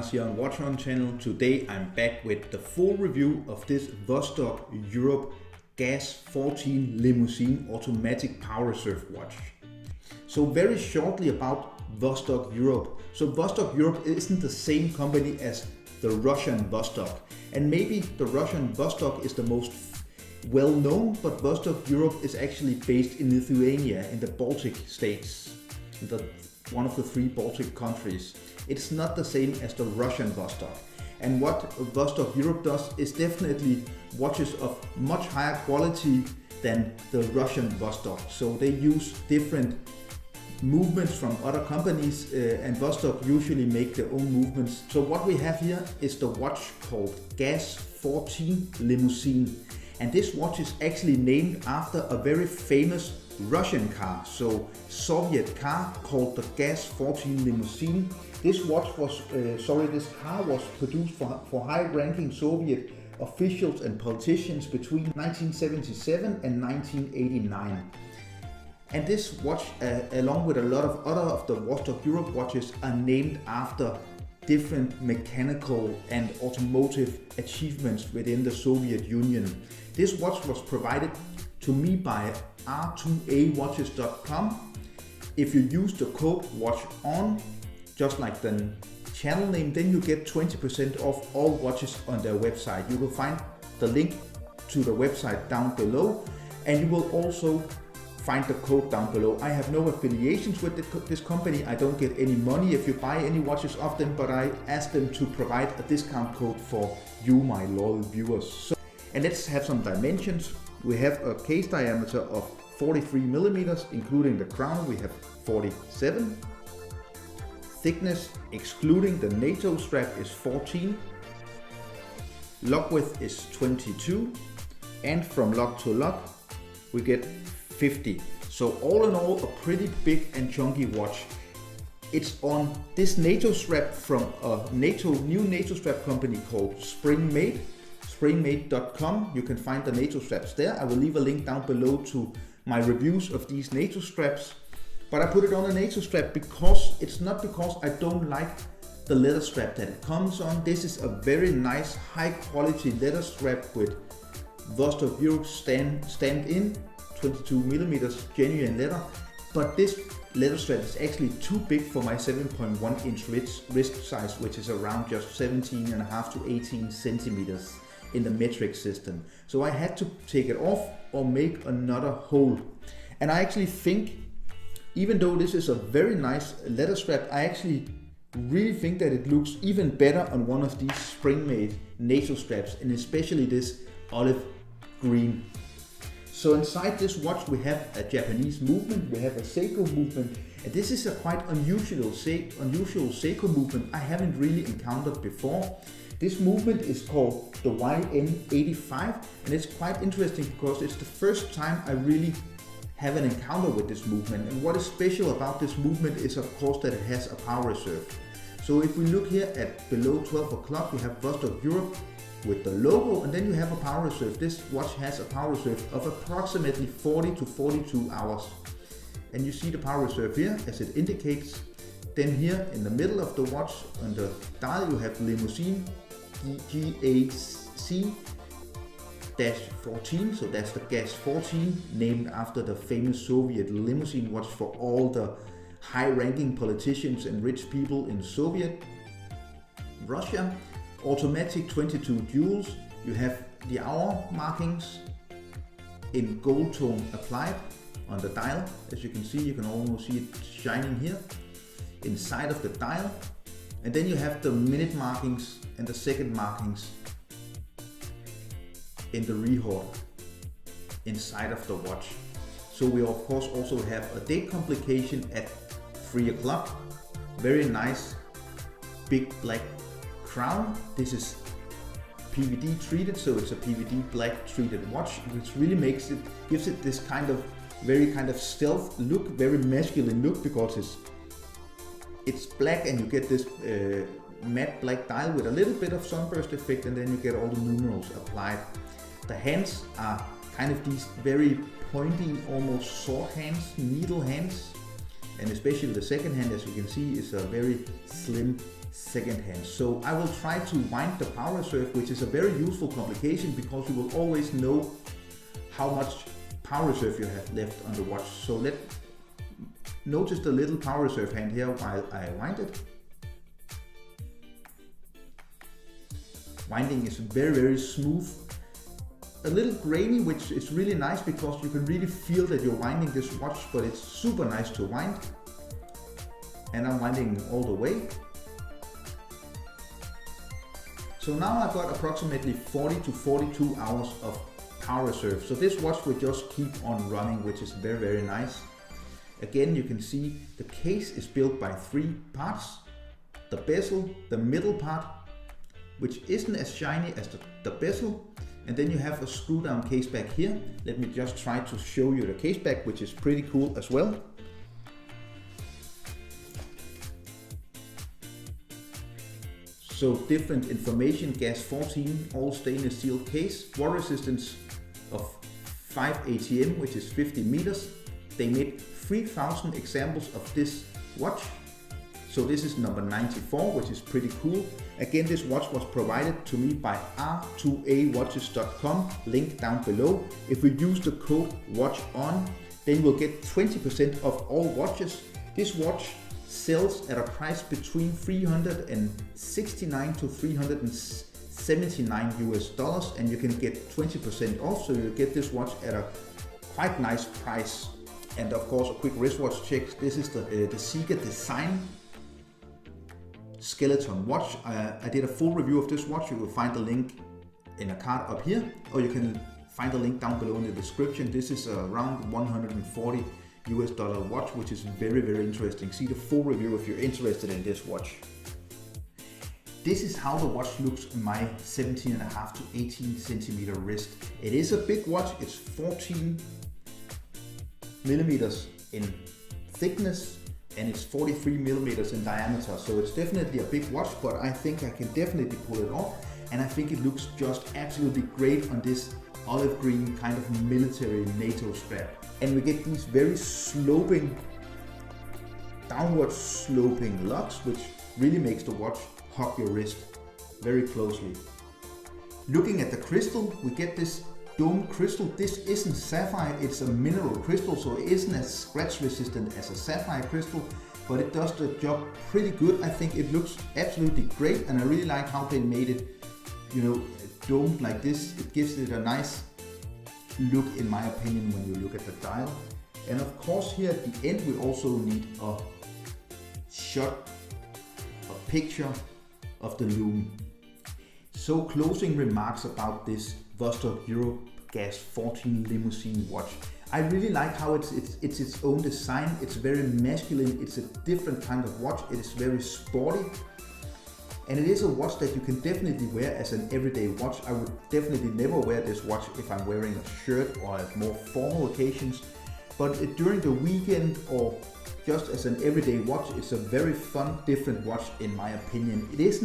Lars here on Watch On channel. Today I'm back with the full review of this Vostok-Europe GAZ-14 Limousine automatic power reserve watch. So very shortly about Vostok-Europe. So Vostok-Europe isn't the same company as the Russian Vostok, and maybe the Russian Vostok is the most well known, but Vostok-Europe is actually based in Lithuania in the Baltic states, one of the three Baltic countries. It's not the same as the Russian Vostok. And what Vostok-Europe does is definitely watches of much higher quality than the Russian Vostok. So they use different movements from other companies, and Vostok usually make their own movements. So what we have here is the watch called GAZ-14 Limousine. And this watch is actually named after a very famous Russian car, so Soviet car called the GAZ-14 Limousine. This car was produced for high-ranking Soviet officials and politicians between 1977 and 1989. And this watch, along with a lot of other of the Vostok-Europe watches, are named after different mechanical and automotive achievements within the Soviet Union. This watch was provided to me by r2awatches.com. If you use the code WATCHON, just like the channel name, then you get 20% off all watches on their website. You will find the link to the website down below, and you will also find the code down below. I have no affiliations with this company. I don't get any money if you buy any watches off them, but I ask them to provide a discount code for you, my loyal viewers. And let's have some dimensions. We have a case diameter of 43 millimeters, including the crown. We have 47. Thickness, excluding the NATO strap, is 14. Lock width is 22. And from lock to lock, we get 50. So all in all, a pretty big and chunky watch. It's on this NATO strap from a new NATO strap company called Made. Made.com. You can find the NATO straps there. I will leave a link down below to my reviews of these NATO straps. But I put it on a NATO strap because it's not because I don't like the leather strap that it comes on. This is a very nice high quality leather strap with Vostok-Europe stamped in, 22 millimeters genuine leather. But this leather strap is actually too big for my 7.1 inch wrist size, which is around just 17.5 to 18 centimeters in the metric system. So I had to take it off or make another hole. And I actually think, even though this is a very nice leather strap, I actually really think that it looks even better on one of these spring-made NATO straps, and especially this olive green. So inside this watch we have a Japanese movement, we have a Seiko movement, and this is a quite unusual Seiko movement I haven't really encountered before. This movement is called the YN85, and it's quite interesting because it's the first time I really have an encounter with this movement. And what is special about this movement is of course that it has a power reserve. So if we look here at below 12 o'clock, you have Vostok-Europe with the logo, and then you have a power reserve. This watch has a power reserve of approximately 40 to 42 hours. And you see the power reserve here as it indicates. Then here in the middle of the watch on the dial you have Limousine GAZ-14, so that's the GAZ-14, named after the famous Soviet limousine watch for all the high-ranking politicians and rich people in Soviet Russia. Automatic 22 jewels. You have the hour markings in gold tone applied on the dial. As you can see, you can almost see it shining here inside of the dial. And then you have the minute markings and the second markings in the rehaul inside of the watch. So we of course also have a date complication at 3 o'clock. Very nice big black crown. This is PVD treated, so it's a PVD black treated watch, which really gives it this very stealth look, very masculine look, because it's black and you get this matte black dial with a little bit of sunburst effect, and then you get all the numerals applied. The hands are kind of these very pointy, almost sword hands, needle hands, and especially the second hand, as you can see, is a very slim second-hand. So I will try to wind the power reserve, which is a very useful complication because you will always know how much power reserve you have left on the watch. So notice the little power reserve hand here while I wind it. Winding is very smooth. A little grainy, which is really nice because you can really feel that you're winding this watch, but it's super nice to wind. And I'm winding all the way. So now I've got approximately 40 to 42 hours of power reserve. So this watch will just keep on running, which is very nice. Again, you can see the case is built by 3 parts. The bezel, the middle part, which isn't as shiny as the bezel. And then you have a screw down case back here. Let me just try to show you the case back, which is pretty cool as well. So different information, GAZ-14, all stainless steel case, water resistance of 5 ATM, which is 50 meters. They made 3,000 examples of this watch. So this is number 94, which is pretty cool. Again, this watch was provided to me by r2awatches.com, link down below. If we use the code WATCHON, then we'll get 20% off all watches. This watch sells at a price between $369 to $379 US, and you can get 20% off, so you get this watch at a quite nice price. And of course, a quick wristwatch check. This is the Ciga Design skeleton watch. I did a full review of this watch. You will find the link in a card up here, or you can find the link down below in the description. This is around $140 US watch, which is very interesting. See the full review if you're interested in this watch. This is how the watch looks in my 17.5 to 18 centimeter wrist. It is a big watch. It's 14 millimeters in thickness and it's 43 millimeters in diameter. So it's definitely a big watch, but I think I can definitely pull it off. And I think it looks just absolutely great on this olive green kind of military NATO strap. And we get these very sloping, downward sloping lugs, which really makes the watch hug your wrist very closely. Looking at the crystal, we get this dome crystal. This isn't sapphire, it's a mineral crystal, so it isn't as scratch resistant as a sapphire crystal, but it does the job pretty good. I think it looks absolutely great, and I really like how they made it, you know, domed like this. It gives it a nice look, in my opinion, when you look at the dial. And of course, here at the end, we also need a shot, a picture of the lume. So closing remarks about this Vostok-Europe GAZ-14 Limousine watch. I really like how it's its own design. It's very masculine. It's a different kind of watch. It is very sporty. And it is a watch that you can definitely wear as an everyday watch. I would definitely never wear this watch if I'm wearing a shirt or at more formal occasions. But during the weekend or just as an everyday watch, it's a very fun, different watch in my opinion. It is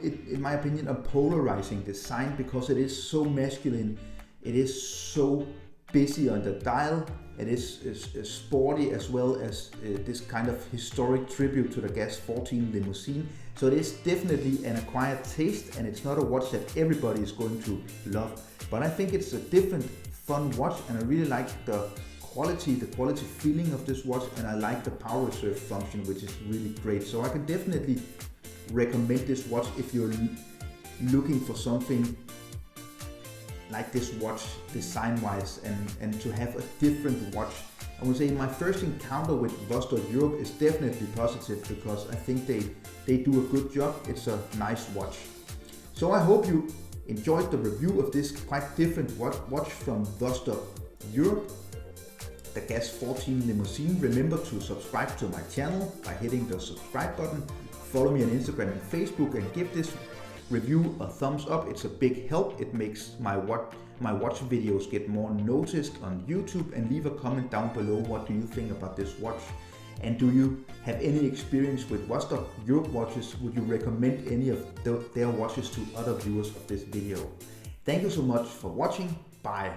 in my opinion, a polarizing design because it is so masculine. It is so busy on the dial. It is sporty as well as this kind of historic tribute to the GAZ-14 Limousine. So it is definitely an acquired taste, and it's not a watch that everybody is going to love. But I think it's a different, fun watch, and I really like the quality feeling of this watch, and I like the power reserve function, which is really great. So I can definitely recommend this watch if you're looking for something like this watch design wise and to have a different watch. I would say my first encounter with Vostok-Europe is definitely positive because I think they do a good job. It's a nice watch. So I hope you enjoyed the review of this quite different watch from Vostok-Europe, the GAZ-14 Limousine. Remember to subscribe to my channel by hitting the subscribe button. Follow me on Instagram and Facebook and give this review a thumbs up. It's a big help. It makes my watch videos get more noticed on YouTube, and leave a comment down below. What do you think about this watch? And do you have any experience with Vostok-Europe watches? Would you recommend any of their watches to other viewers of this video? Thank you so much for watching. Bye.